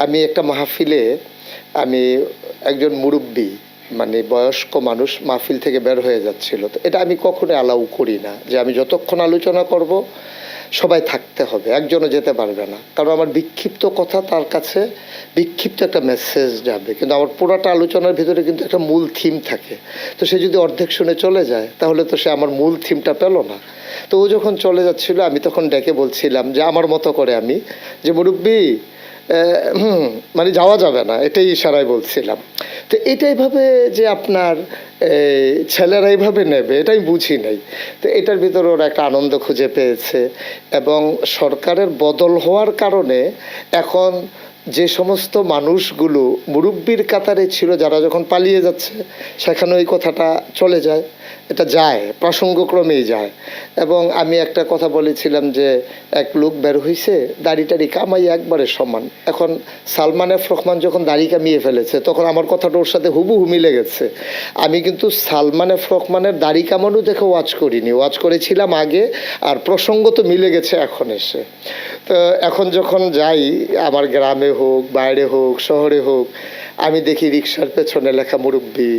আমি একটা মাহফিলে আমি একজন মুরব্বী মানে বয়স্ক মানুষ মাহফিল থেকে বের হয়ে যাচ্ছিল, তো এটা আমি কখনো অ্যালাউ করি না যে আমি যতক্ষণ আলোচনা করব সবাই থাকতে হবে, একজনও যেতে পারবে না, কারণ আমার বিক্ষিপ্ত কথা তার কাছে বিক্ষিপ্ত একটা মেসেজ যাবে, কিন্তু আমার পুরোটা আলোচনার ভিতরে কিন্তু একটা মূল থিম থাকে। তো সে যদি অর্ধেক শুনে চলে যায় তাহলে তো সে আমার মূল থিমটা পেল না। তো ও যখন চলে যাচ্ছিল আমি তখন ডেকে বলছিলাম যে আমার মতো করে আমি যে মুরব্বী মানে যাওয়া যাবে না, এটাই ইশারায় বলছিলাম। তো এটাই ভাবে যে আপনার ছেলেরা এইভাবে নেবে এটাই বুঝি নাই। তো এটার ভিতরে ওরা একটা আনন্দ খুঁজে পেয়েছে, এবং সরকারের বদল হওয়ার কারণে এখন যে সমস্ত মানুষগুলো মুরব্বির কাতারে ছিল যারা যখন পালিয়ে যাচ্ছে সেখানে ওই কথাটা চলে যায়, এটা যায় প্রসঙ্গক্রমেই যায়। এবং আমি একটা কথা বলেছিলাম যে এক লোক বের হয়েছে দাড়ি টাড়ি কামাই একবারে সমান। এখন সালমান এফ রহমান যখন দাড়ি কামিয়ে ফেলেছে তখন আমার কথাটা ওর সাথে হুবহু মিলে গেছে। আমি কিন্তু সালমান এফ রহমানের দাড়ি কামানো দেখে ওয়াচ করিনি, ওয়াচ করেছিলাম আগে, আর প্রসঙ্গ তো মিলে গেছে এখন এসে। তো এখন যখন যাই আমার গ্রামে হোক বাইরে হোক শহরে হোক, আমি দেখি রিক্সার পেছনে লেখা মুরব্বি,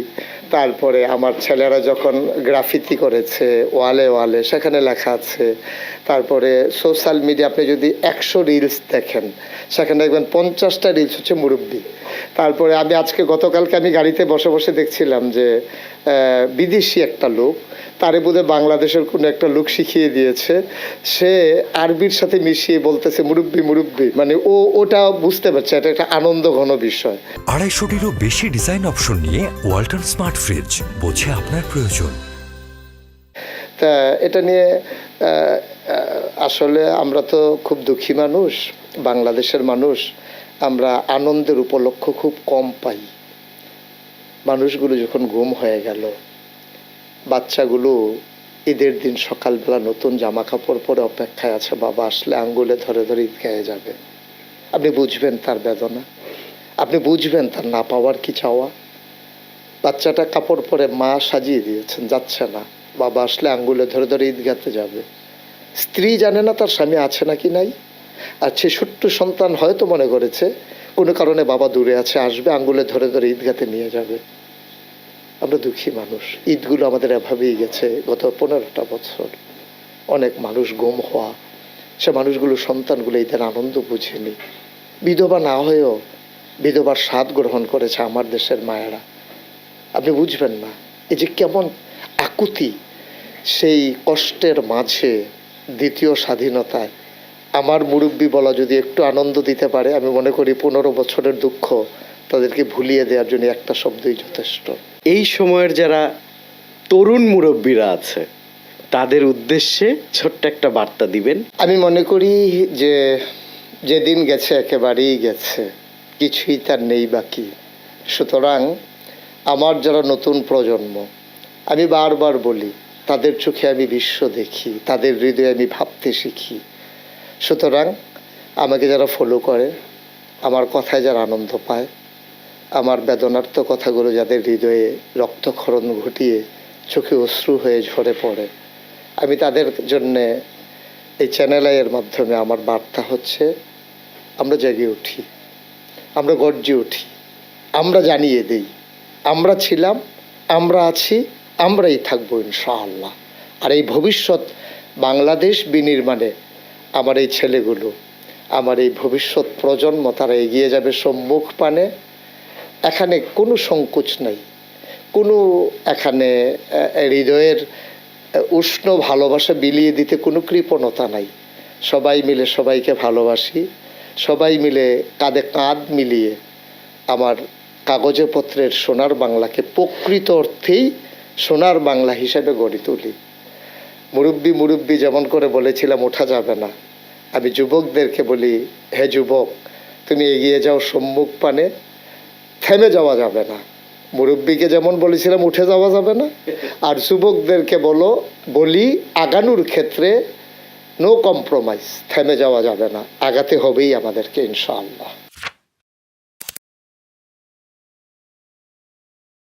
তারপরে আমার ছেলেরা যখন গ্রাফিতি করেছে ওয়ালে ওয়ালে সেখানে লেখা আছে, তারপরে সোশ্যাল মিডিয়া আপনি যদি 100 রিলস দেখেন সেখানে দেখবেন 50টা রিলস হচ্ছে মুরব্বি। তারপরে আমি আজকে গতকালকে আমি গাড়িতে বসে বসে দেখছিলাম যে বিদেশি একটা লোক, তারে বোধহয় বাংলাদেশের কোনো একটা লোক শিখিয়ে দিয়েছে, সে আরবির সাথে মিশিয়ে বলতেছে মুরব্বি মুরব্বি, মানে ওটা বুঝতে পারছে এটা একটা আনন্দ ঘন বিষয়। 250টিরও বেশি ডিজাইন অপশন নিয়ে ওয়ালটন স্মার্ট ফ্রিজ, বোঝে আপনার প্রয়োজন। তা এটা নিয়ে আসলে আমরা তো খুব দুঃখী মানুষ, বাংলাদেশের মানুষ, আমরা আনন্দের উপলক্ষ খুব কম পাই। মানুষগুলো যখন গুম হয়ে গেল, বাচ্চাগুলো ঈদের দিন সকালবেলা নতুন জামা কাপড় পরে অপেক্ষায় আছে, বাবা আসলে আঙ্গুলে ধরে ধরে ঈদগাহে যাবে। আপনি বুঝবেন তার বেদনা, আপনি বুঝবেন তার না পাওয়ার কি চাওয়া। বাচ্চাটা কাপড় পরে মা সাজিয়ে দিয়েছেন, যাচ্ছে না, বাবা আসলে আঙ্গুলে ধরে ধরে ঈদগাহতে যাবে। স্ত্রী জানে না তার স্বামী আছে নাকি নাই, আর সে ছোট্ট সন্তান হয়তো মনে করেছে কোনো কারণে বাবা দূরে আছে, আসবে আঙ্গুলে ধরে ধরে ঈদগাহতে নিয়ে যাবে। আমরা দুঃখী মানুষ, ঈদগুলো আমাদের এভাবেই গেছে গত 15টা বছর। অনেক মানুষ গুম হওয়া, সে মানুষগুলো সন্তানগুলো ঈদের আনন্দ বুঝেনি, বিধবা না হয়েও বিধবার স্বাদ গ্রহণ করেছে আমার দেশের মায়েরা। আপনি বুঝবেন না এই যে কেমন আকুতি, সেই কষ্টের মাঝে দ্বিতীয় স্বাধীনতায় আমার মুরব্বি বলা যদি একটু আনন্দ দিতে পারে, আমি মনে করি 15 বছরের দুঃখ তাদেরকে ভুলিয়ে দেওয়ার জন্য একটা শব্দই যথেষ্ট। এই সময়ের যারা তরুণ মুরব্বীরা আছে তাদের উদ্দেশ্যে ছোট্ট একটা বার্তা দিবেন। আমি মনে করি যে যেদিন গেছে একেবারেই গেছে, কিছুই তার নেই বাকি। সুতরাং আমার যারা নতুন প্রজন্ম, আমি বারবার বলি তাদের চোখে আমি বিশ্ব দেখি, তাদের হৃদয়ে আমি ভাবতে শিখি। সুতরাং আমাকে যারা ফলো করে, আমার কথায় যারা আনন্দ পায়, আমার বেদনার্থ কথাগুলো যাদের হৃদয়ে রক্তক্ষরণ ঘটিয়ে চোখে অশ্রু হয়ে ঝরে পড়ে, আমি তাদের জন্যে এই চ্যানেল আইয়ের মাধ্যমে আমার বার্তা হচ্ছে আমরা জেগে উঠি, আমরা গর্জে উঠি, আমরা জানিয়ে দিই আমরা ছিলাম, আমরা আছি, আমরাই থাকবো ইনশাআল্লাহ। আর এই ভবিষ্যৎ বাংলাদেশ বিনির্মাণে আমার এই ছেলেগুলো, আমার এই ভবিষ্যৎ প্রজন্ম তারা এগিয়ে যাবে সম্মুখ পানে। এখানে কোনো সংকোচ নাই, কোনো এখানে হৃদয়ের উষ্ণ ভালোবাসা বিলিয়ে দিতে কোনো কৃপণতা নাই। সবাই মিলে সবাইকে ভালোবাসি, সবাই মিলে কাঁধে কাঁধ মিলিয়ে আমার কাগজে পত্রের সোনার বাংলাকে প্রকৃত অর্থেই সোনার বাংলা হিসেবে গড়ে তুলি। মুরব্বি যেমন করে বলেছিলাম ওঠা যাবে না, আমি যুবকদেরকে বলি হে যুবক, তুমি এগিয়ে যাও সম্মুখ পানে, থেমে যাওয়া যাবে না। মুরব্বিকে যেমন বলেছিলাম উঠে যাওয়া যাবে না, আর যুবকদেরকে বলি আগানোর ক্ষেত্রে নো কম্প্রোমাইজ, থেমে যাওয়া যাবে না, আগাতে হবেই আমাদেরকে ইনশাআল্লাহ।